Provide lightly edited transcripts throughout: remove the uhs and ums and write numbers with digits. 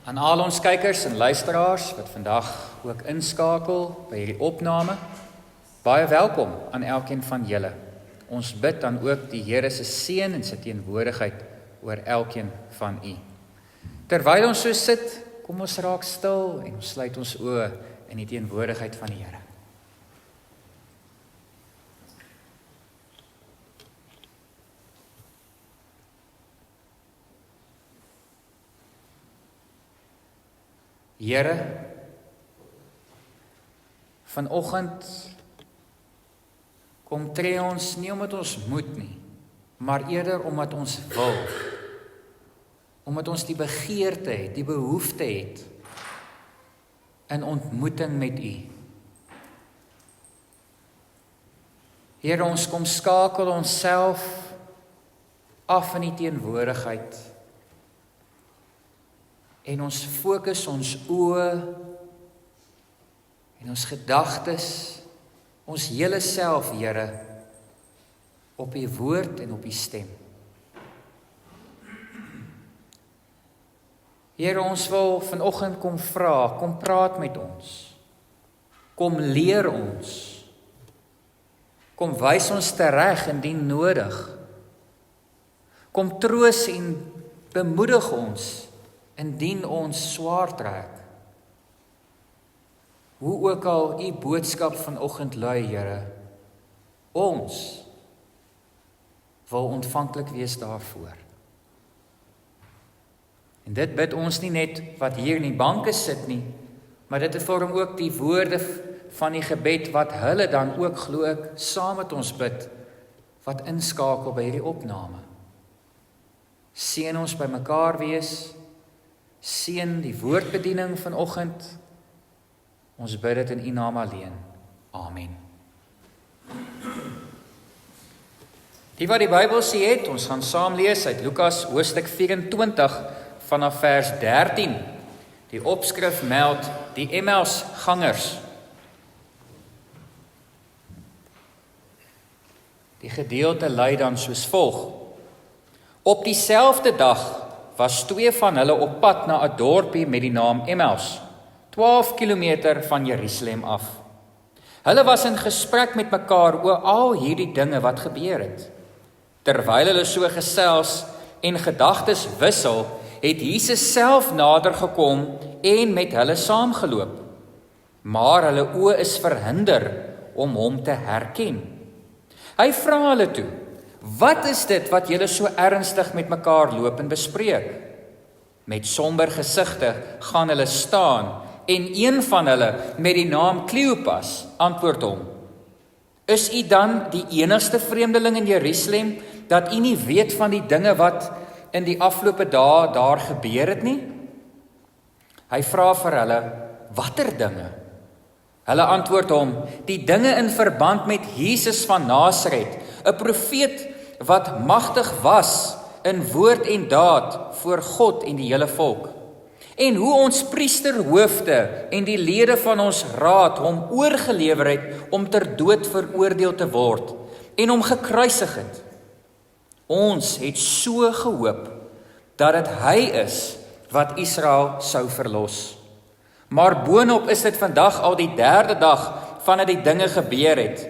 Aan al ons kykers en luisteraars wat vandag ook inskakel by hierdie opname, baie welkom aan elkeen van julle. Ons bid dan ook die Here se seën en sy teenwoordigheid oor elkeen van u. Terwyl ons so sit, kom ons raak stil en ons sluit ons oë in die teenwoordigheid van die Here. Here, vanoggend kom tree ons nie omdat ons moet nie, maar eerder omdat ons wil. Omdat ons die begeerte het, die behoefte het in ontmoeting met u. Here, ons kom skakel onsself af in die teenwoordigheid. En ons fokus ons oë en ons gedagtes, ons hele self, Here, op u woord en op u stem. Here, ons wil vanoggend kom vra, kom praat met ons. Kom leer ons. Kom wys ons tereg indien nodig. Kom troos en bemoedig ons indien ons swaar trek. Hoe ook al u boodskap vanoggend lui, Here, ons wil ontvanklik wees daarvoor. En dit bid ons nie net wat hier in die banke sit nie, maar dit vorm ook die woorde van die gebed wat hulle dan ook, glo ek, saam met ons bid, wat inskakel by hierdie opname. Seën ons by mekaar wees, seën die woordbediening vanoggend. Ons bid dit in u naam alleen. Amen. Die wat die Bybel sê het, ons gaan saam lees uit Lukas hoofstuk 24 vanaf vers 13. Die opskrif meld die Emmausgangers. Die gedeelte lui dan soos volg. Op dieselfde dag was 2 van hulle op pad na 'n dorpie met die naam Emmaus, 12 kilometer van Jerusalem af. Hulle was in gesprek met mekaar oor al hierdie dinge wat gebeur het. Terwyl hulle so gesels en gedagtes wissel, het Jesus self nader gekom en met hulle saamgeloop. Maar hulle oë is verhinder om hom te herken. Hy vra hulle toe: "Wat is dit wat julle so ernstig met mekaar loop en bespreek?" Met somber gesigte gaan hulle staan en een van hulle met die naam Kleopas antwoord hom: "Is u dan die enigste vreemdeling in Jerusalem dat u nie weet van die dinge wat in die afgelope dae daar gebeur het nie?" Hy vra vir hulle: "Watter dinge?" Hulle antwoord hom: "Die dinge in verband met Jesus van Nasaret, 'n profeet wat magtig was in woord en daad voor God en die hele volk. En hoe ons priesterhoofde en die lede van ons raad hom oorgelewer het om ter dood veroordeel te word en hom gekruisig het. Ons het so gehoop dat dit hy is wat Israel sou verlos. Maar boonop is dit vandag al die 3de dag vandat die dinge gebeur het.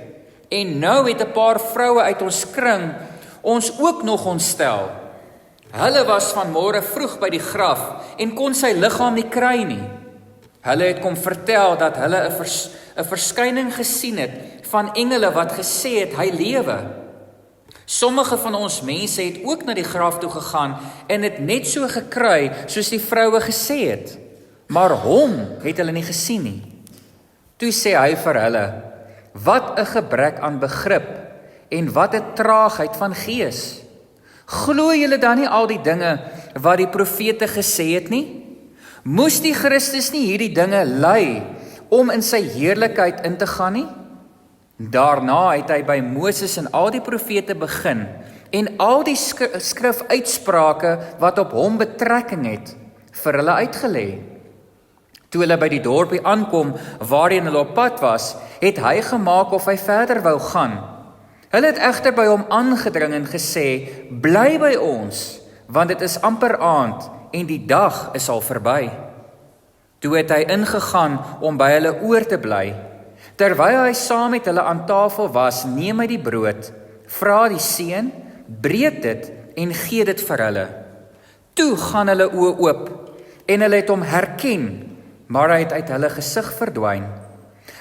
En nou het 'n paar vroue uit ons kring ons ook nog ontstel. Hulle was vanmôre vroeg by die graf en kon sy liggaam nie kry nie. Hulle het kom vertel dat hulle 'n verskyning gesien het van engele wat gesê het hy lewe. Sommige van ons mense het ook na die graf toe gegaan en het net so gekry soos die vroue gesê het. Maar hom het hulle nie gesien nie." Toe sê hy vir hulle: "Wat 'n gebrek aan begrip en wat 'n traagheid van gees. Glo julle dan nie al die dinge wat die profete gesê het nie? Moes die Christus nie hierdie dinge ly om in sy heerlikheid in te gaan nie?" Daarna het hy by Moses en al die profete begin en al die skrifuitsprake wat op hom betrekking het, vir hulle uitgelê. Toe hulle by die dorpie aankom waarheen hulle op pad was, het hy gemaak of hy verder wou gaan. Hulle het egter by hom aangedring en gesê: "Bly by ons, want dit is amper aand en die dag is al verby." Toe het hy ingegaan om by hulle oor te bly. Terwyl hy saam met hulle aan tafel was, neem hy die brood, vra die seun, breek dit en gee dit vir hulle. Toe gaan hulle oë oop en hulle het hom herken, maar hy het uit hulle gesig verdwyn.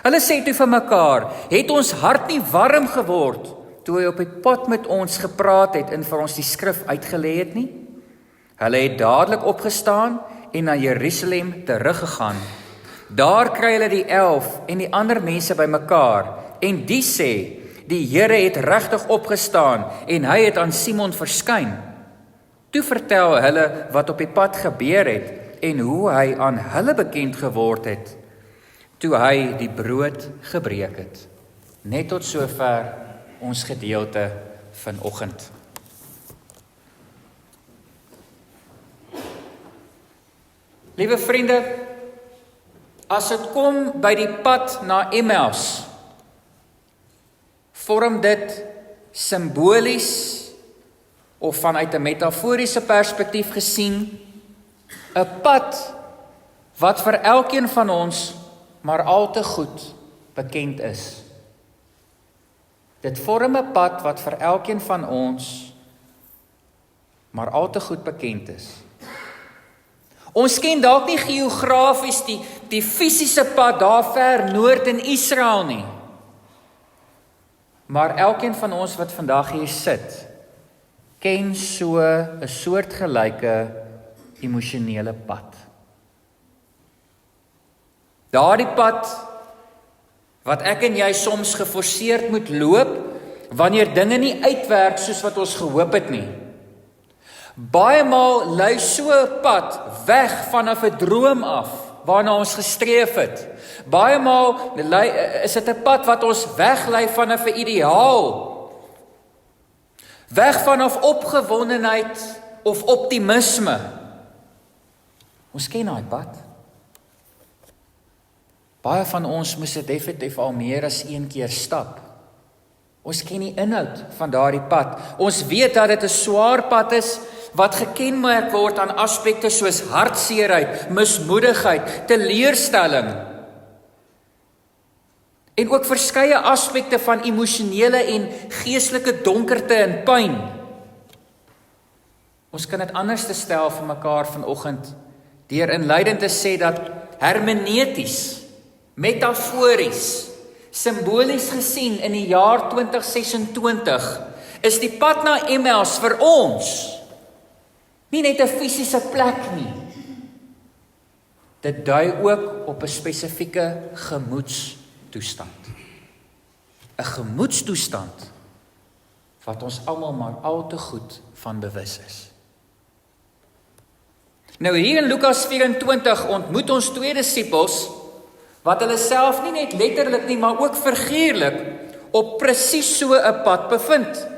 Hulle sê toe vir mekaar, het ons hart nie warm geword toe hy op die pad met ons gepraat het en vir ons die skrif uitgelê het nie? Hulle het dadelik opgestaan en na Jerusalem teruggegaan. Daar kry hulle die 11 en die ander mense bymekaar en die sê, die Here het regtig opgestaan en hy het aan Simon verskyn. Toe vertel hulle wat op die pad gebeur het en hoe hy aan hulle bekend geword het, toe hy die brood gebreek het. Net tot sover ons gedeelte vanoggend. Liewe vriende, as dit kom by die pad na Emmaus, vorm dit simbolies of vanuit 'n metaforiese perspektief gesien 'n pad wat vir elkeen van ons maar al te goed bekend is. Dit vorm 'n pad wat vir elkeen van ons maar al te goed bekend is. Ons ken dalk nie geografies die fisiese pad daar ver noord in Israel nie. Maar elkeen van ons wat vandag hier sit, ken so 'n soortgelyke emosionele pad. Daardie pad wat ek en jy soms geforseerd moet loop wanneer dinge nie uitwerk soos wat ons gehoop het nie. Baie maal lei so 'n pad weg vanaf 'n droom af waarna ons gestreef het. Baie maal is dit 'n pad wat ons weglei vanaf 'n ideaal. Weg vanaf opgewondenheid of optimisme. Ons ken daai pad. Baie van ons moes dit definitief al meer as een keer stap. Ons ken die inhoud van daardie pad. Ons weet dat dit 'n swaar pad is wat gekenmerk word aan aspekte soos hartseerheid, mismoedigheid, teleurstelling. En ook verskeie aspekte van emosionele en geestelike donkerte en pyn. Ons kan dit anders te stel vir mekaar vanoggend deur inleidend te sê dat hermeneuties, metafories, simbolies gesien in die jaar 2026 is die pad na Emmaus vir ons nie net 'n fisiese plek nie. Dit dui ook op 'n spesifieke gemoedstoestand. 'n Gemoedstoestand wat ons almal maar al te goed van bewus is. Nou hier in Lukas 24 ontmoet ons twee disippels wat hulle self nie net letterlik nie, maar ook figuurlik op presies so 'n pad bevind.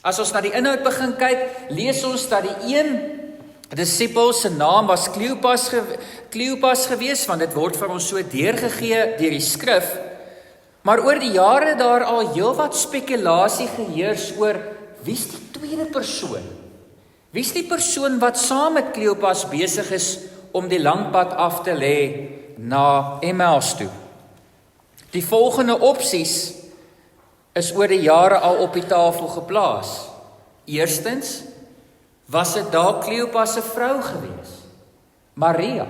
As ons na die inhoud begin kyk, lees ons dat die een disipel se naam was Kleopas gewees, want dit word vir ons so deurgegee deur die skrif. Maar oor die jare daar al heelwat spekulasie geheers oor wie's die tweede persoon? Wie's die persoon wat saam met Kleopas besig is om die lang pad af te lê na Emmaus toe? Die volgende opsies is oor die jare al op die tafel geplaas. Eerstens, was dit dalk Kleopas se vrou gewees, Maria.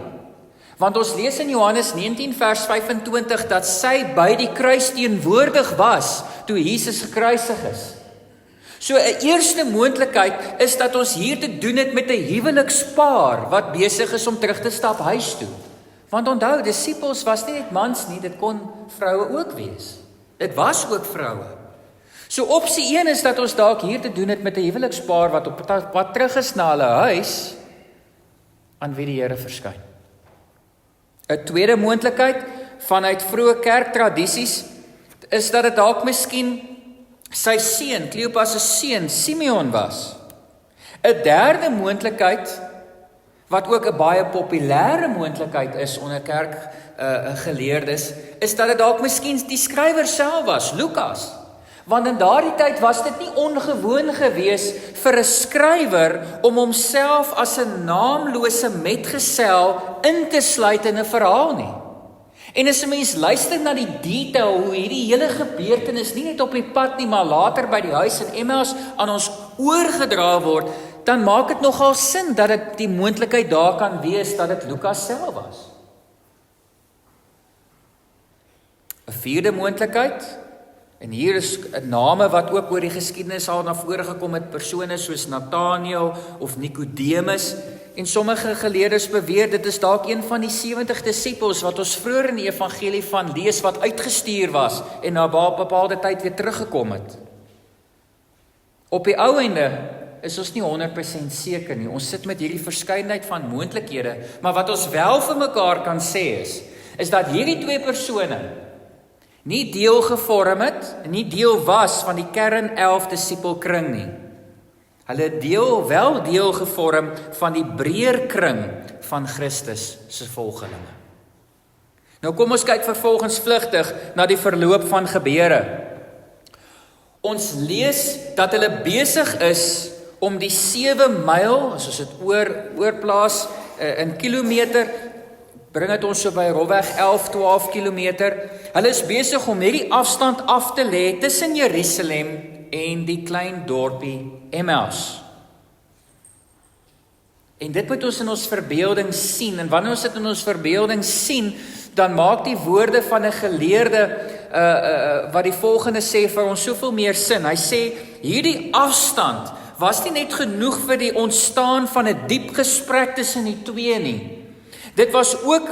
Want ons lees in Johannes 19 vers 25 dat sy by die kruis teenwoordig was toe Jesus gekruisig is. So 'n eerste moontlikheid is dat ons hier te doen het met 'n huwelikspaar wat besig is om terug te stap huis toe. Want onthou, disippels was nie net mans nie, dit kon vroue ook wees. Dit was ook vroue. So opsie 1 is dat ons dalk hier te doen het met 'n huwelikspaar wat op pad terug is na hulle huis aan wie die Here verskyn. 'n Tweede moontlikheid vanuit vroeë kerktradisies is dat dit dalk miskien sy seun, Kleopas se seun, Simeon was. 'n Derde moontlikheid wat ook 'n baie populêre moontlikheid is onder kerkgeleerdes, is dat dit dalk miskien die skrywer self was, Lukas, Want in daardie tyd was dit nie ongewoon gewees vir 'n skrywer om homself as 'n naamlose metgesel in te sluit in 'n verhaal nie. En as 'n mens luister na die detail hoe hierdie hele gebeurtenis nie net op die pad nie, maar later by die huis in Emmaus aan ons oorgedra word, dan maak dit nogal sin dat dit die moontlikheid daar kan wees dat dit Lukas self was. 'n vierde moontlikheid, en hier is 'n name wat ook oor die geskiedenis al na vore gekom het, persone soos Nathanael of Nikodemus, en sommige geleerdes beweer dit is dalk een van die 70 disippels wat ons vroeër in die evangelie van lees wat uitgestuur was en na 'n bepaalde tyd weer teruggekom het. Op die ou einde is ons nie 100% seker nie. Ons sit met hierdie verskeidenheid van moontlikhede, maar wat ons wel vir mekaar kan sê is dat hierdie twee persone nie deel gevorm het, nie deel was van die kern 11 disipelkring nie. Hulle wel deel gevorm van die breër kring van Christus se volgelinge. Nou kom ons kyk vervolgens vlugtig na die verloop van gebeure. Ons lees dat hulle besig is om die 7 myl, as ons dit oorplaas in kilometer, bring dit ons so by rofweg 11-12 kilometer. Hulle is besig om hierdie afstand af te lê tussen Jerusalem en die klein dorpie Emmaus. En dit moet ons in ons verbeelding sien, en wanneer ons dit in ons verbeelding sien, dan maak die woorde van 'n geleerde wat die volgende sê vir ons soveel meer sin. Hy sê, hierdie afstand was nie net genoeg vir die ontstaan van 'n diep gesprek tussen die twee nie. Dit was ook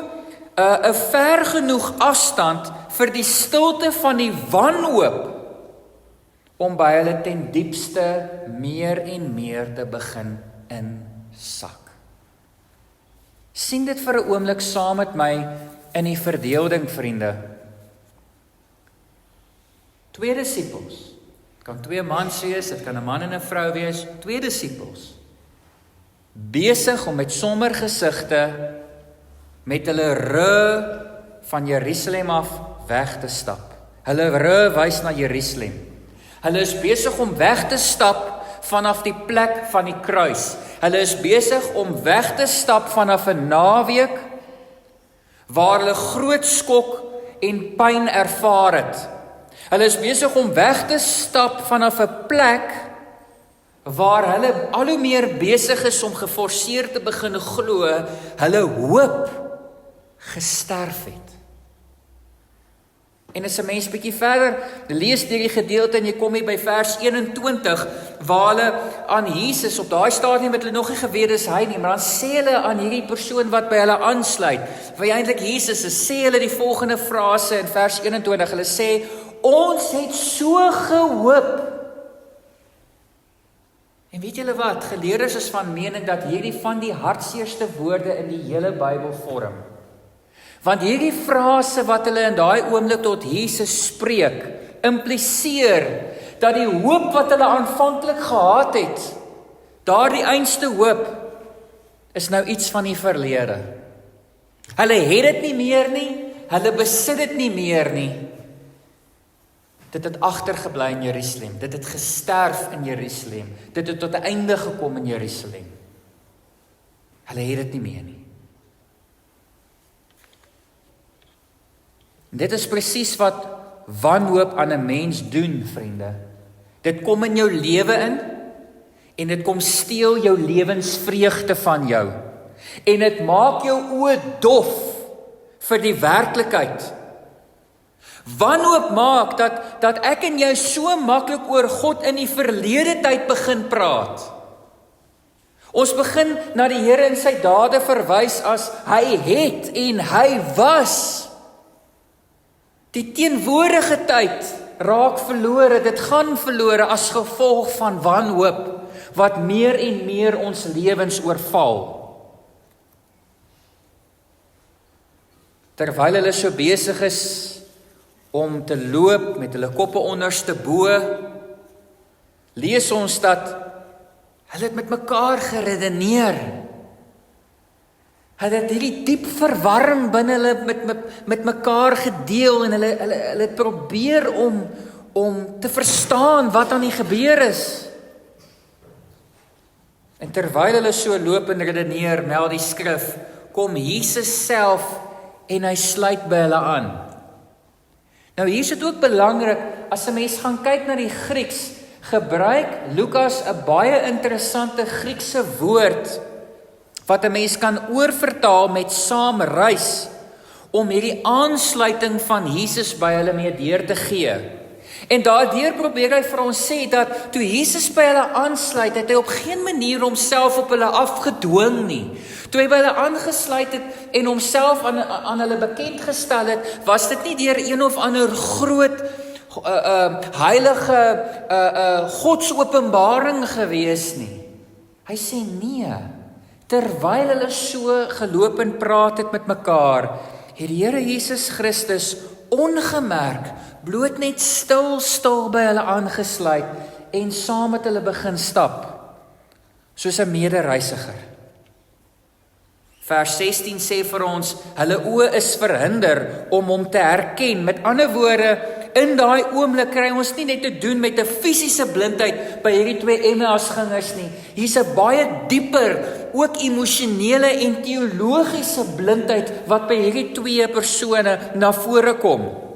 'n ver genoeg afstand vir die stilte van die wanhoop om by hulle ten diepste meer en meer te begin insak. Sien dit vir 'n oomblik saam met my in die verdeelding, vriende. 2 disippels. Dit kan 2 mans wees, dit kan 'n man en 'n vrou wees, 2 disippels. Besig om met somber gesigte met hulle rug van Jerusalem af weg te stap. Hulle rug wys na Jerusalem. Hulle is besig om weg te stap vanaf die plek van die kruis. Hulle is besig om weg te stap vanaf 'n naweek waar hulle groot skok en pyn ervaar het. Hulle is besig om weg te stap vanaf 'n plek waar hulle al hoe meer besig is om geforseer te begin glo, hulle hoop gesterf het. En as 'n mens bietjie verder lees deur die gedeelte en jy kom hier by vers 21 waar hulle aan Jesus, op daai stadium het hulle nog nie geweet dis hy nie, maar dan sê hulle aan hierdie persoon wat by hulle aansluit, wat eintlik Jesus is, sê hulle die volgende frase in vers 21, hulle sê, ons het so gehoop. En weet julle wat, geleerdes is van mening dat hierdie van die hartseerste woorde in die hele Bybel vorm. Want hierdie frase wat hulle in daai oomblik tot Jesus spreek, impliseer dat die hoop wat hulle aanvanklik gehad het, daardie einste hoop, is nou iets van die verlede. Hulle het dit nie meer nie, hulle besit dit nie meer nie. Dit het agtergebly in Jerusalem, dit het gesterf in Jerusalem, dit het tot 'n einde gekom in Jerusalem. Hulle het dit nie meer nie. Dit is presies wat wanhoop aan 'n mens doen, vriende. Dit kom in jou lewe in en dit kom steel jou lewensvreugde van jou. En dit maak jou oë dof vir die werklikheid. Wanhoop maak dat ek en jy so maklik oor God in die verlede tyd begin praat. Ons begin na die Here in sy dade verwys as hy het en hy was. Die teenwoordige tyd raak verlore, dit gaan verlore as gevolg van wanhoop wat meer en meer ons lewens oorval. Terwyl hulle so besig is om te loop met hulle koppe onderste bo, lees ons dat hulle het met mekaar geredeneer. Hulle het hierdie diep verwarring binne hulle met mekaar gedeel en hulle het probeer om te verstaan wat aan die gebeur is. En terwyl hulle so loop en redeneer, meld die skrif, kom Jesus self en hy sluit by hulle aan. Nou hier is dit ook belangrik, as 'n mens gaan kyk na die Grieks, gebruik Lukas 'n baie interessante Griekse woord, wat 'n mens kan oorvertaal met saam reis, om hierdie aansluiting van Jesus by hulle mee deur te gee. En daardeur probeer hy vir ons sê dat toe Jesus by hulle aansluit, het hy op geen manier homself op hulle afgedwing nie. Toe hy by hulle aangesluit het en homself aan hulle bekend gestel het, was dit nie deur een of ander groot heilige godsopenbaring gewees nie. Hy sê nee, terwyl hulle so geloop en praat het met mekaar, het die Here Jesus Christus ongemerk bloot net stil by hulle aangesluit en saam met hulle begin stap, soos 'n medereisiger. Vers 16 sê vir ons, hulle oë is verhinder om hom te herken. Met ander woorde, in daai oomblik kry ons nie net te doen met 'n fisiese blindheid by hierdie twee Emmausgangers nie. Hier's 'n baie dieper, ook emosionele en teologiese blindheid wat by hierdie twee persone na vore kom.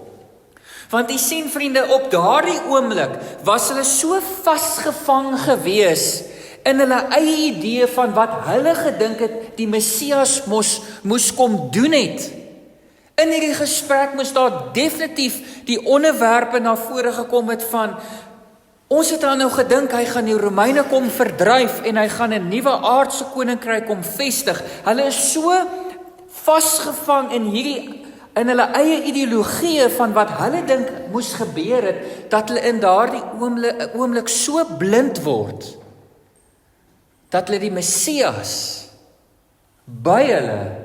Want jy sien vriende, op daardie oomblik was hulle so vasgevang gewees in hulle eie idee van wat hulle gedink het die Messias moes kom doen het. In hierdie gesprek moes daar definitief die onderwerpe na vore gekom het van, ons het dan nou gedink hy gaan die Romeine kom verdryf en hy gaan 'n nuwe aardse koninkryk kom vestig. Hulle is so vasgevang in hulle eie ideologie van wat hulle dink moes gebeur het, dat hulle in daardie oomblik so blind word, dat hulle die Messias by hulle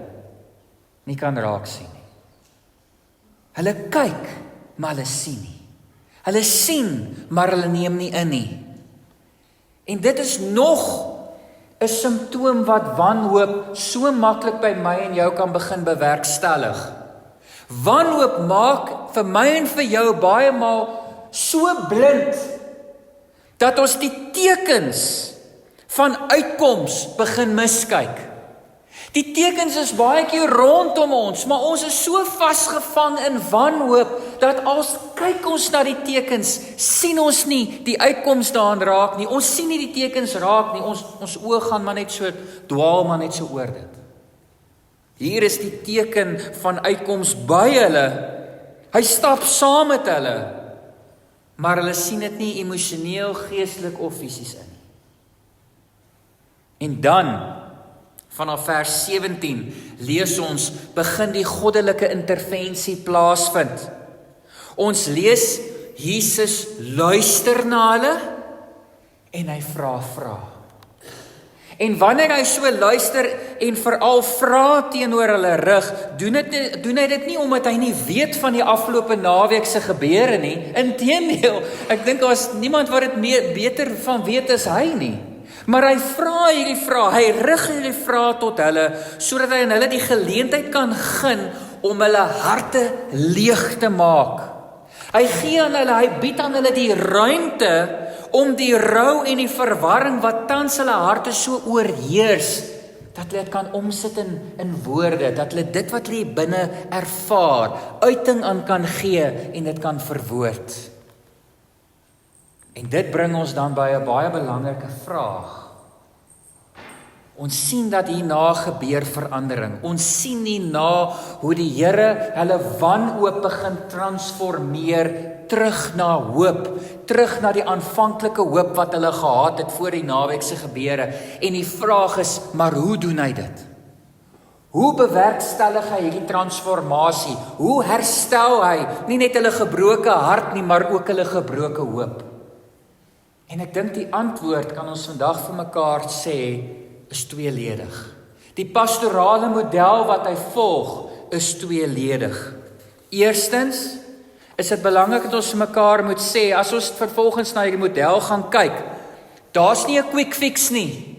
nie kan raak sien nie. Hulle kyk, maar hulle sien nie. Hulle sien, maar hulle neem nie in nie. En dit is nog 'n simptoom wat wanhoop so maklik by my en jou kan begin bewerkstellig. Wanhoop maak vir my en vir jou baie maal so blind, dat ons die tekens van uitkoms begin miskyk. Die tekens is baie keer rondom ons, maar ons is so vasgevang in wanhoop, dat als kyk ons na die tekens, sien ons nie die uitkoms daarin raak nie. Ons sien nie die tekens raak nie, ons oë gaan maar net so, dwaal maar net so oor dit. Hier is die teken van uitkoms by hulle. Hy stap saam met hulle, maar hulle sien dit nie emosioneel, geestelik of fisies in. En dan, vanaf vers 17, lees ons, begin die goddelike intervensie plaasvind. Ons lees, Jesus luister na hulle, en hy vra. En wanneer hy so luister, en veral vra teenoor hulle rig, doen hy dit nie omdat hy nie weet van die afgelope naweek se gebeure nie. Inteendeel, ek dink daar is niemand wat dit beter van weet as hy nie. Maar hy vra hierdie vraag, hy rig hierdie vraag tot hulle, sodat hy aan hulle die geleentheid kan gun om hulle harte leeg te maak. Hy bied aan hulle die ruimte om die rou en die verwarring wat tans hulle harte so oorheers, dat hulle dit kan omsit in woorde, dat hulle dit wat hulle binne ervaar, uiting aan kan gee en dit kan verwoord. En dit bring ons dan by 'n baie belangrike vraag. Ons sien dat hierna gebeur verandering. Ons sien hierna hoe die Here hulle wanhoop begin transformeer terug na hoop, terug na die aanvanklike hoop wat hulle gehad het voor die naweek se gebeure. En die vraag is, maar hoe doen hy dit? Hoe bewerkstellig hy hierdie transformasie? Hoe herstel hy nie net hulle gebroke hart nie, maar ook hulle gebroke hoop? En ek dink die antwoord kan ons vandag vir mekaar sê, is tweeledig. Die pastorale model wat hy volg, is tweeledig. Eerstens, is dit belangrik dat ons vir mekaar moet sê, as ons vervolgens na hierdie model gaan kyk, daar's nie 'n quick fix nie.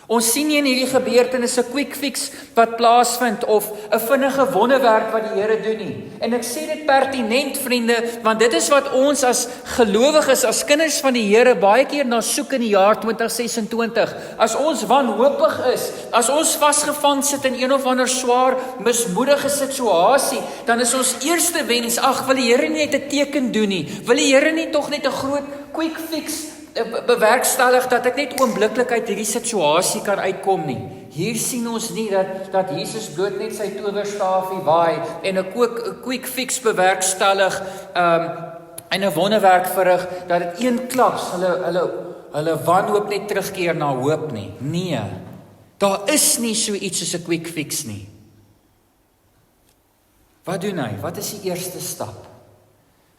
Ons sien nie in hierdie gebeurtenis 'n quick fix wat plaasvind of 'n vinnige wonderwerk wat die Here doen nie. En ek sê dit pertinent, vriende, want dit is wat ons as gelowiges, as kinders van die Here baie keer na soek in die jaar 2026. As ons wanhoopig is, as ons vasgevang sit in een of ander swaar, mismoedige situasie, dan is ons eerste wens, wil die Here nie net 'n teken doen nie? Wil die Here nie tog net 'n groot quick fix bewerkstellig dat ek net oombliklik uit hierdie situasie kan uitkom nie? Hier sien ons nie dat Jesus bloot net sy towerstafie waai en 'n quick fix bewerkstellig en 'n wonderwerk verrig dat dit eenklaps hulle wanhoop net terugkeer na hoop nie. Nee. Daar is nie so iets soos 'n quick fix nie. Wat doen hy? Wat is die eerste stap?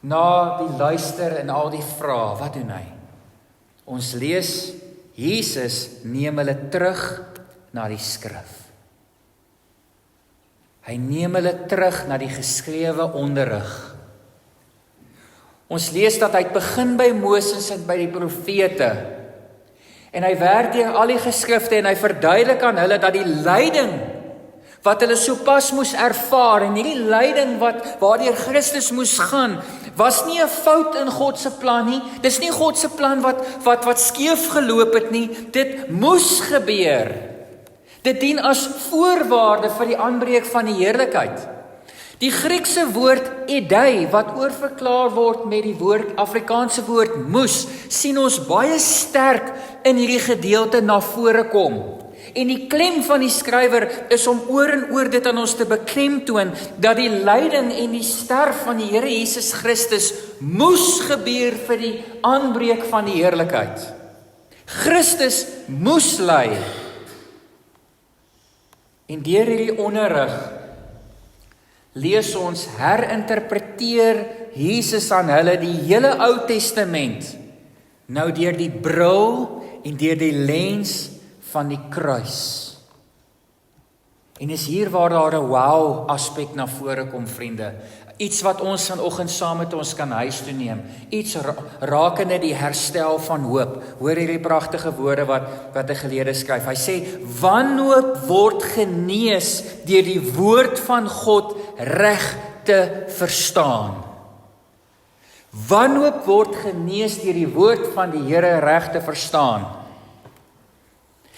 Na die luister en al die vrae, wat doen hy? Ons lees, Jesus neem hulle terug na die skrif. Hy neem hulle terug na die geskrewe onderrig. Ons lees dat hy begin by Moses en by die profete. En hy werk deur al die geskrifte en hy verduidelik aan hulle dat die lyding wat hulle sopas moes ervaar en hierdie lyding waardeur Christus moes gaan, was nie 'n fout in God se plan nie. Dis nie God se plan wat skeef geloop het nie. Dit moes gebeur. Dit dien as voorwaarde vir die aanbreek van die heerlikheid. Die Griekse woord edei, wat oorverklaar word met die Afrikaanse woord moes, sien ons baie sterk in hierdie gedeelte na vore kom. En die klem van die skrywer is om oor en oor dit aan ons te beklemtoon dat die lyding en die sterf van die Here Jesus Christus moes gebeur vir die aanbreek van die heerlikheid. Christus moes ly. En deur hierdie onderrig lees ons, herinterpreteer Jesus aan hulle die hele Ou Testament, nou deur die bril en deur die lens van die kruis. En is hier waar daar 'n wow aspek na vore kom, vriende. Iets wat ons vanoggend saam met ons kan huis toe neem. Iets rakende die herstel van hoop. Hoor hierdie pragtige woorde wat 'n geleerde skryf. Hy sê, wanhoop word genees deur die woord van God reg te verstaan. Wanhoop word genees deur die woord van die Here reg te verstaan.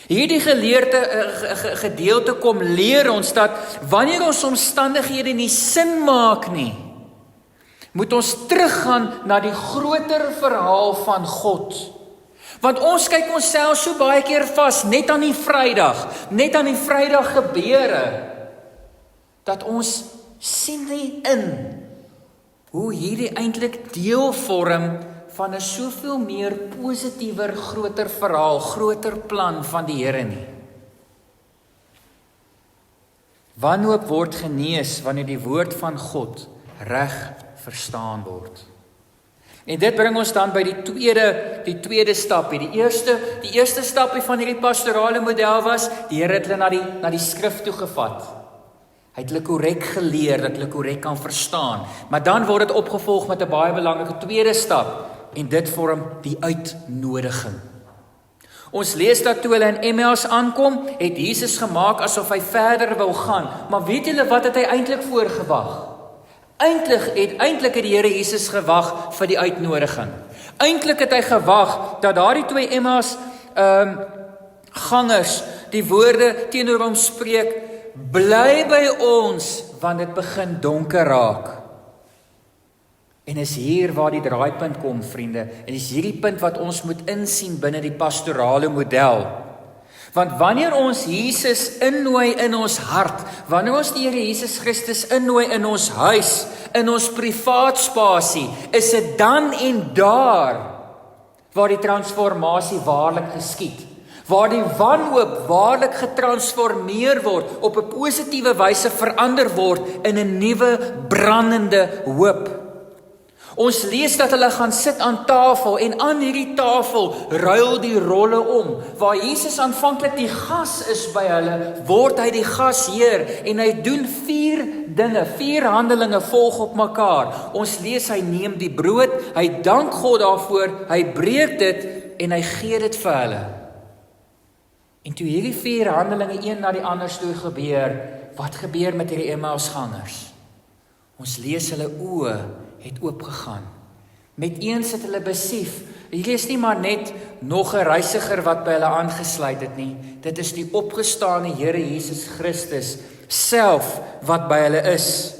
Hierdie gedeelte kom leer ons dat wanneer ons omstandighede nie sin maak nie, moet ons teruggaan na die groter verhaal van God. Want ons kyk onsself so baie keer vas net aan die Vrydag gebeure, dat ons sien nie in hoe hierdie eintlik deel vorm van 'n soveel meer positiewer, groter verhaal, groter plan van die Here nie. Wanhoop word genees wanneer die woord van God reg verstaan word. En dit bring ons dan by die tweede stapie. Die eerste stapie van hierdie pastorale model was, die Here het hulle na die skrif toe gevat. Hy het hulle korrek geleer, dat hulle korrek kan verstaan. Maar dan word dit opgevolg met 'n baie belangrike tweede stap. En dit vorm die uitnodiging. Ons lees dat toe hulle in Emmaus aankom, het Jesus gemaak asof hy verder wil gaan. Maar weet julle wat het hy eintlik voorgewag? Eintlik het die Here Jesus gewag vir die uitnodiging. Eintlik het hy gewag dat daardie 2 Emmaus gangers die woorde teenoor hom spreek, bly by ons, want dit begin donker raak. En is hier waar die draaipunt kom, vriende. En is hierdie punt wat ons moet insien binne die pastorale model. Want wanneer ons Jesus innooi in ons hart, wanneer ons die Here Jesus Christus innooi in ons huis, in ons privaat spasie, is dit dan en daar waar die transformasie waarlik geskied. Waar die wanhoop waarlik getransformeer word, op 'n positiewe wyse verander word in 'n nuwe brandende hoop. Ons lees dat hulle gaan sit aan tafel en aan hierdie tafel ruil die rolle om. Waar Jesus aanvanklik die gas is by hulle, word hy die gasheer en hy doen 4 dinge, 4 handelinge volg op mekaar. Ons lees hy neem die brood, hy dank God daarvoor, hy breek dit en hy gee dit vir hulle. En toe hierdie 4 handelinge een na die ander toe gebeur, wat gebeur met hierdie Emmausgangers? Ons lees hulle oë het oopgegaan. Met eens het hulle besef, hier is nie maar net nog 'n reisiger wat by hulle aangesluit het nie. Dit is die opgestane Here Jesus Christus self wat by hulle is.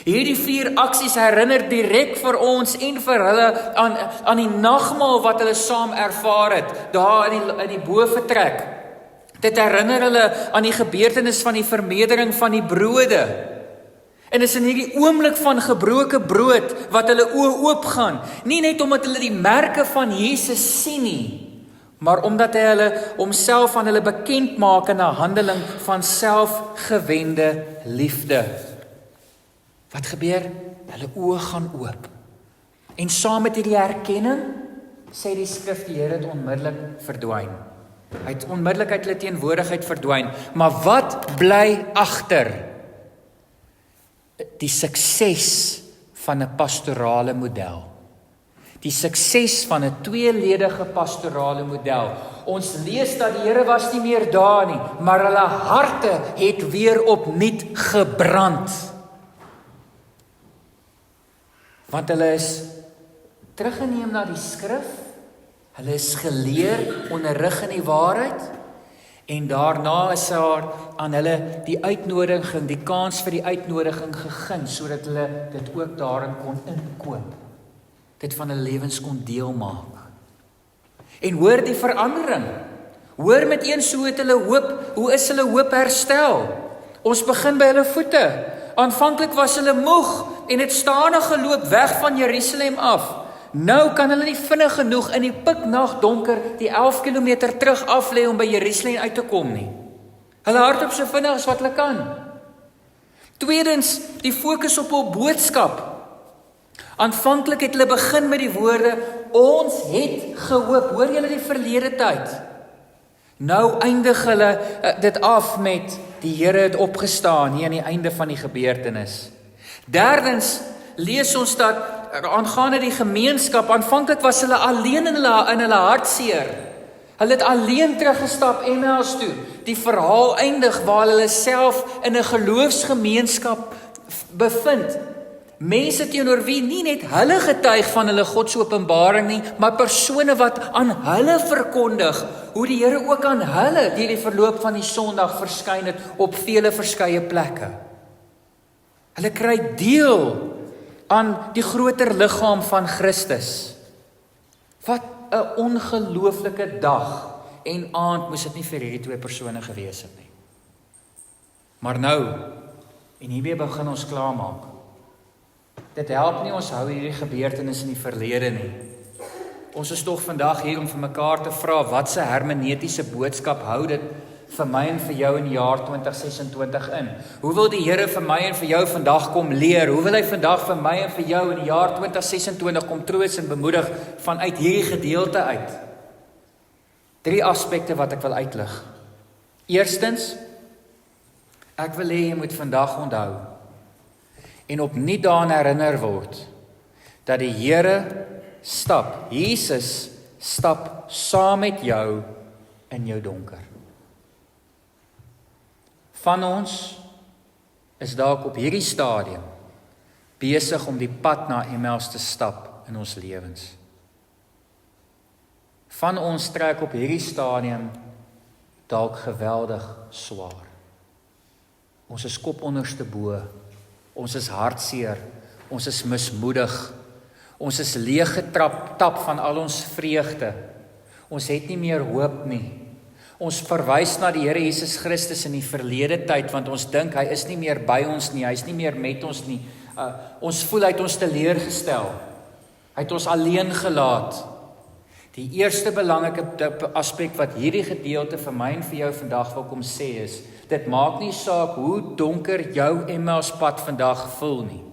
Hierdie 4 aksies herinner direk vir ons en vir hulle aan die nagmaal wat hulle saam ervaar het, daar in die boefretrek. Dit herinner hulle aan die gebeurtenis van die vermeerdering van die brode. En is in hierdie oomblik van gebroke brood wat hulle oë oopgaan, nie net omdat hulle die merke van Jesus sien nie, maar omdat hy hulle homself aan hulle bekend maak in 'n handeling van selfgewende liefde. Wat gebeur? Hulle oë gaan oop. En saam met hierdie herkenning, sê die skrif, die Here het onmiddellik verdwyn. Hy het onmiddellik uit hulle teenwoordigheid verdwyn. Maar wat bly agter? Die sukses van 'n pastorale model. Die sukses van 'n tweeledige pastorale model. Ons lees dat die Here was nie meer daar nie, maar hulle harte het weer opnuut gebrand. Want hulle is teruggeneem na die skrif, hulle is geleer, onderrig in die waarheid, en daarna is daar aan hulle die uitnodiging, die kans vir die uitnodiging gegee, sodat hulle dit ook daarin kon inkoop. Dit van hulle lewens kon deel maak. En hoor die verandering. Hoor met eens hoe het hulle hoop, hoe is hulle hoop herstel? Ons begin by hulle voete. Aanvanklik was hulle moeg en het stadig geloop weg van Jerusalem af. Nou kan hulle nie vinnig genoeg in die piknag donker die 11 kilometer terug aflê om by Jerusalem uit te kom nie. Hulle hardloop so vinnig as wat hulle kan. Tweedens, die fokus op hul boodskap. Aanvanklik het hulle begin met die woorde, ons het gehoop. Hoor julle die verlede tyd? Nou eindig hulle dit af met, die Here het opgestaan, hier aan die einde van die gebeurtenis. Derdens, lees ons dat, aangaande die gemeenskap, aanvanklik was hulle alleen in hulle hartseer. Hulle het alleen teruggestap Emmaus toe. Die verhaal eindig waar hulle self in 'n geloofsgemeenskap bevind. Mense teenoor wie nie net hulle getuig van hulle Godsopenbaring nie, maar persone wat aan hulle verkondig, hoe die Here ook aan hulle deur die verloop van die Sondag verskyn het op vele verskeie plekke. Hulle kry deel aan die groter liggaam van Christus. Wat 'n ongelooflike dag en aand moes dit nie vir hierdie 2 persone gewees het nie. Maar nou, en hiermee begin ons klaarmaak. Dit help nie ons hou hierdie gebeurtenis in die verlede nie. Ons is tog vandag hier om vir mekaar te vra, wat se hermeneutiese boodskap hou dit vir my en vir jou in die jaar 2026 in? Hoe wil die Here vir my en vir jou vandag kom leer? Hoe wil hy vandag vir my en vir jou in die jaar 2026 kom troos en bemoedig vanuit hierdie gedeelte uit? 3 aspekte wat ek wil uitlig. Eerstens, ek wil hê jy moet vandag onthou en opnuut daaraan herinner word dat die Here stap, Jesus stap saam met jou in jou donker. Van ons is dalk op hierdie stadium besig om die pad na Emmaus te stap in ons lewens. Van ons trek op hierdie stadium dalk geweldig swaar. Ons is kop onderste bo, ons is hartseer, ons is mismoedig, ons is leeggetap van al ons vreugde, ons het nie meer hoop nie. Ons verwys na die Here Jesus Christus in die verlede tyd, want ons dink hy is nie meer by ons nie, hy is nie meer met ons nie. Ons voel hy het ons teleurgestel, hy het ons alleen gelaat. Die eerste belangrike aspek wat hierdie gedeelte vir my en vir jou vandag wil kom sê is, dit maak nie saak hoe donker jou Emmauspad vandag voel nie.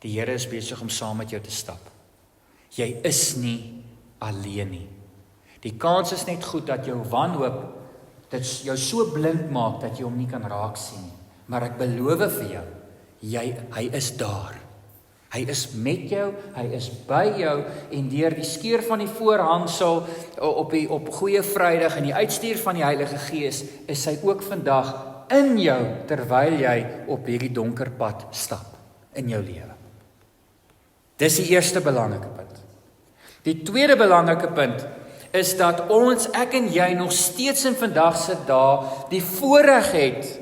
Die Here is besig om saam met jou te stap. Jy is nie alleen nie. Die kans is net goed dat jou wanhoop dit jou so blind maak dat jy hom nie kan raak sien nie. Maar ek beloof vir jou, hy is daar. Hy is met jou, hy is by jou, en deur die skeur van die voorhangsel op Goeie Vrydag en die uitstuur van die Heilige Gees, is hy ook vandag in jou, terwyl jy op hierdie donker pad stap in jou lewe. Dis die eerste belangrike punt. Die tweede belangrike punt is dat ek en jy nog steeds in vandag se dae die voorreg het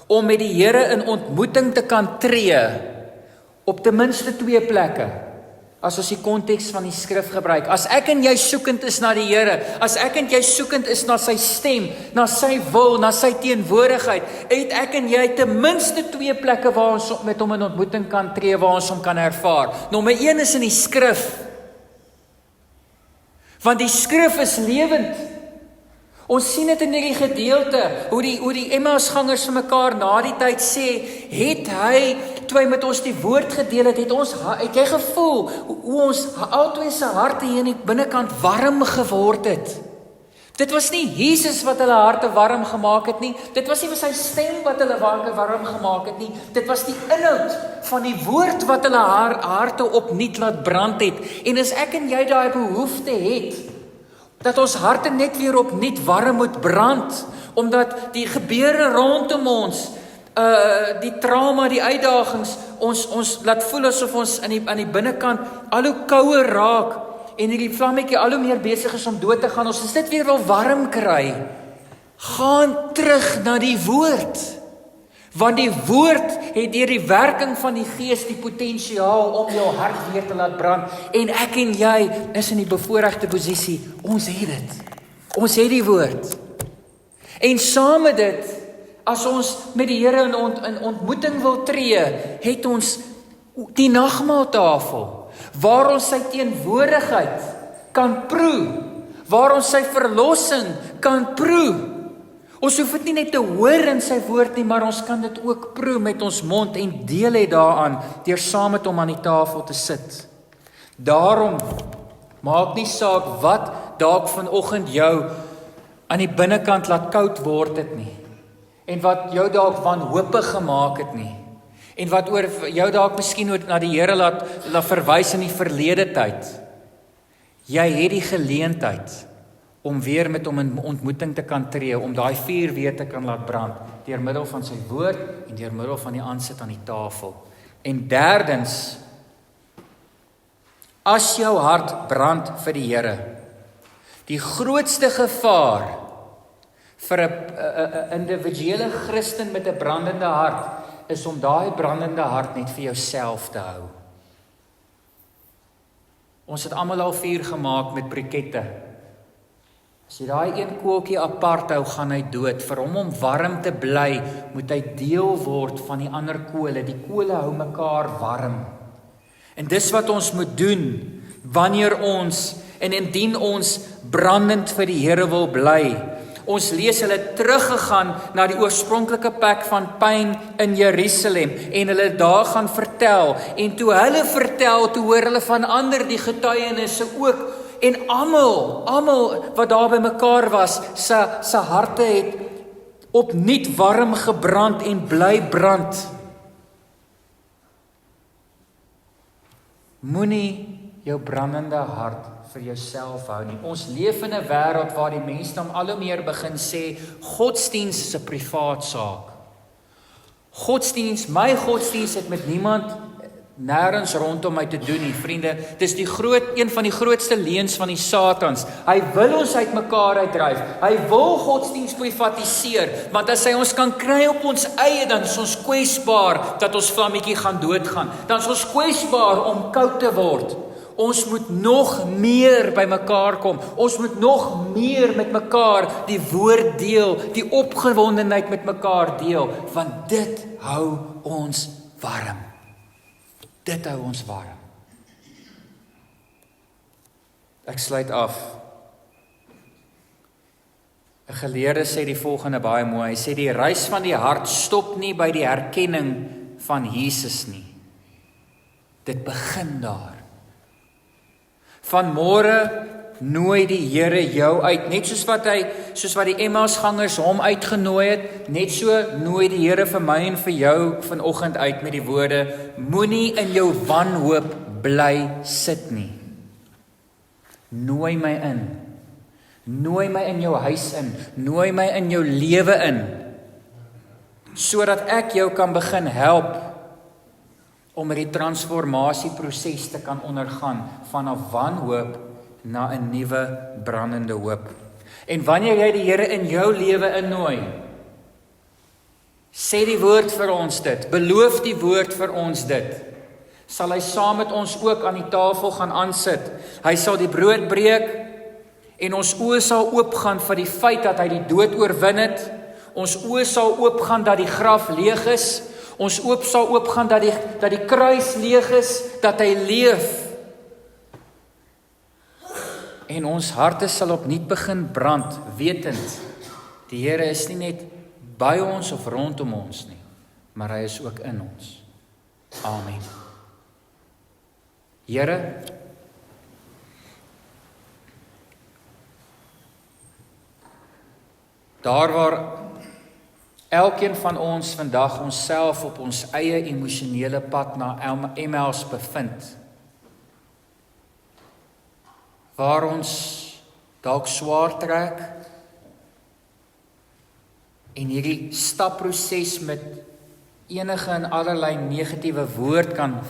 om met die Here in ontmoeting te kan tree op ten minste 2 plekke, as ons die konteks van die skrif gebruik. As ek en jy soekend is na die Here, as ek en jy soekend is na sy stem, na sy wil, na sy teenwoordigheid, het ek en jy ten minste 2 plekke waar ons met hom in ontmoeting kan tree, waar ons hom kan ervaar. Nommer 1 is in die skrif. Want die skrif is lewend. Ons sien dit in hierdie gedeelte, hoe die Emmausgangers vir mekaar na die tyd sê, het hy, toe hy met ons die woord gedeel het, het jy gevoel, hoe ons albei se harte hier in die binnekant warm geword het. Dit was nie Jesus wat hulle harte warm gemaak het nie, dit was nie sy stem wat hulle warm gemaak het nie, dit was die inhoud van die woord wat hulle harte opnuut laat brand het. En as ek en jy daai behoefte het, dat ons harte net weer opnuut warm moet brand, omdat die gebeure rondom ons, die trauma, die uitdagings, ons laat voel asof ons aan die binnekant al hoe kouer raak, en hierdie vlammetjie al hoe meer besig is om dood te gaan, ons dit weer wil warm kry. Gaan terug na die woord, want die woord het deur die werking van die Gees die potensiaal om jou hart weer te laat brand, en ek en jy is in die bevoorregte posisie, ons het dit, ons het die woord, en saam met dit, as ons met die Here in ontmoeting wil tree, het ons die nagmaaltafel, waar ons sy teenwoordigheid kan proe, waar ons sy verlossing kan proe. Ons hoef dit nie net te hoor in sy woord nie, maar ons kan dit ook proe met ons mond en deel het daaraan, deur saam met hom aan die tafel te sit. Daarom, maak nie saak wat dalk vanoggend jou aan die binnekant laat koud word het nie, en wat jou dalk wanhoopig gemaak het nie, en wat oor jou dalk miskien na die Here laat verwys in die verlede tyd. Jy het die geleentheid om weer met hom in ontmoeting te kan tree, om daai vuur weer te kan laat brand, deur middel van sy woord en deur middel van die aansit aan die tafel. En derdens, as jou hart brand vir die Here, die grootste gevaar vir 'n individuele Christen met 'n brandende hart, is om daai brandende hart net vir jouself te hou. Ons het almal al vuur gemaak met brikette. As jy daai een koeltjie apart hou, gaan hy dood. Vir hom om warm te bly, moet hy deel word van die ander kole. Die kole hou mekaar warm. En dis wat ons moet doen, wanneer ons, en indien ons brandend vir die Here wil bly. Ons lees hulle teruggegaan na die oorspronklike plek van pyn in Jerusalem, en hulle daar gaan vertel, en toe hulle vertel, toe hoor hulle van ander die getuienisse ook, en almal wat daar by mekaar was, se harte het opnuut warm gebrand en bly brand. Moenie jou brandende hart vir jouself hou nie. Ons leef in 'n wêreld waar die mense dan al hoe meer begin sê, godsdiens is 'n privaat saak. My godsdiens het met niemand nêrens rondom my te doen nie, vriende. Dis een van die grootste leuns van die Satans. Hy wil ons uit mekaar uitdryf. Hy wil godsdiens privatiseer, want as hy ons kan kry op ons eie, dan is ons kwesbaar dat ons vlammetjie gaan doodgaan. Dan is ons kwesbaar om koud te word. Ons moet nog meer by mekaar kom. Ons moet nog meer met mekaar die woord deel, die opgewondenheid met mekaar deel, want dit hou ons warm. Dit hou ons warm. Ek sluit af. 'n geleerde sê die volgende baie mooi. Hy sê die reis van die hart stop nie by die herkenning van Jesus nie. Dit begin daar. Van môre nooi die Here jou uit, net soos wat die Emmausgangers hom uitgenooi het, net so nooi die Here vir my en vir jou vanoggend uit met die woorde: moenie in jou wanhoop bly sit nie. Nooi my in. Nooi my in jou huis in. Nooi my in jou lewe in, sodat ek jou kan begin help om die transformasieproses te kan ondergaan van 'n wanhoop na 'n nuwe brandende hoop. En wanneer jy die Here in jou lewe innooi, sê die woord vir ons dit, beloof die woord vir ons dit, sal hy saam met ons ook aan die tafel gaan aansit. Hy sal die brood breek en ons oë sal oopgaan vir die feit dat hy die dood oorwin het. Ons oë sal oopgaan dat die graf leeg is. Ons oop sal oopgaan dat die kruis leeg is, dat hy leef. En ons harte sal opnuut begin brand, wetend, die Here is nie net by ons of rondom ons nie, maar hy is ook in ons. Amen. Here, daar waar elkeen van ons vandag onsself op ons eie emosionele pad na Emmaus bevind, waar ons dalk swaar trek en hierdie stapproses met enige en allerlei negatiewe woord kan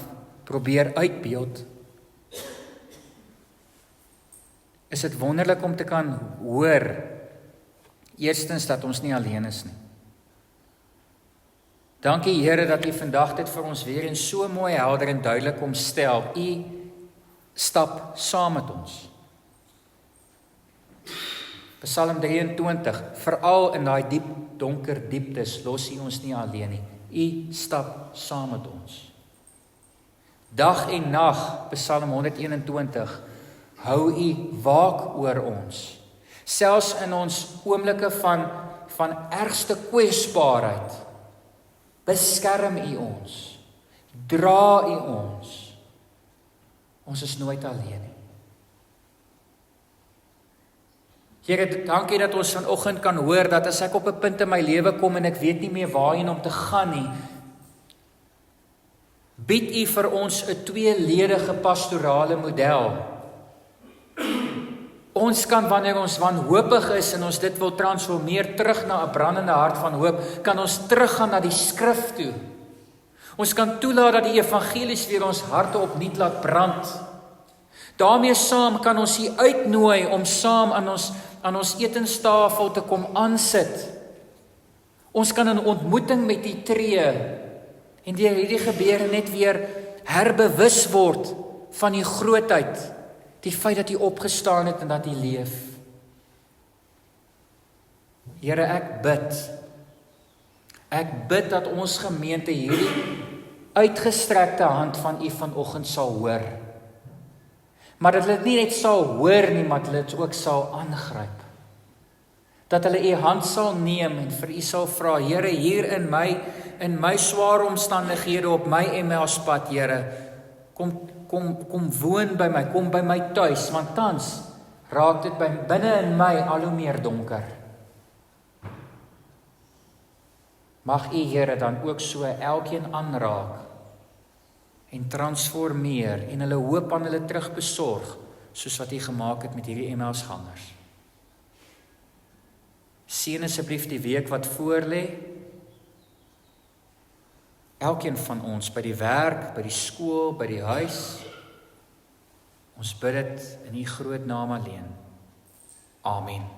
probeer uitbeeld, is dit wonderlik om te kan hoor, eerstens dat ons nie alleen is nie. Dankie Here dat U vandag dit vir ons weer en so mooi helder en duidelik omstel. U stap saam met ons. Psalm 23, veral in daai diep donker dieptes los U ons nie alleen nie. U stap saam met ons. Dag en nag, Psalm 121, hou U waak oor ons. Selfs in ons oomblikke van ergste kwesbaarheid, beskerm U ons, dra U ons. Ons is nooit alleen nie. Here, dankie dat ons vanoggend kan hoor dat as ek op 'n punt in my lewe kom en ek weet nie meer waarheen om te gaan nie, bied U vir ons 'n tweeledige pastorale model. Ons kan, wanneer ons wanhoopig is en ons dit wil transformeer terug na 'n brandende hart van hoop, kan ons teruggaan na die skrif toe. Ons kan toelaat dat die evangelies weer ons harte opnuut laat brand. Daarmee saam kan ons U uitnooi om saam aan ons etenstafel te kom aansit. Ons kan in ontmoeting met U tree en deur hierdie gebeure net weer herbewus word van U grootheid, die feit dat U opgestaan het en dat U leef. Here, ek bid dat ons gemeente hierdie uitgestrekte hand van U vanoggend sal hoor. Maar dat hulle dit nie net sal hoor nie, maar dat hulle dit ook sal aangryp. Dat hulle U hand sal neem en vir U sal vra, Here, hier in my sware omstandighede op my Emmauspad, Here, kom woon by my, kom by my tuis, want tans raak dit binne in my al hoe meer donker. Mag U, Here, dan ook so elkeen aanraak en transformeer en hulle hoop aan hulle terugbesorg, soos wat U gemaak het met hierdie Emmausgangers. Seën asseblief die week wat voorlê. Elkeen van ons, by die werk, by die skool, by die huis. Ons bid dit in U groot naam alleen. Amen.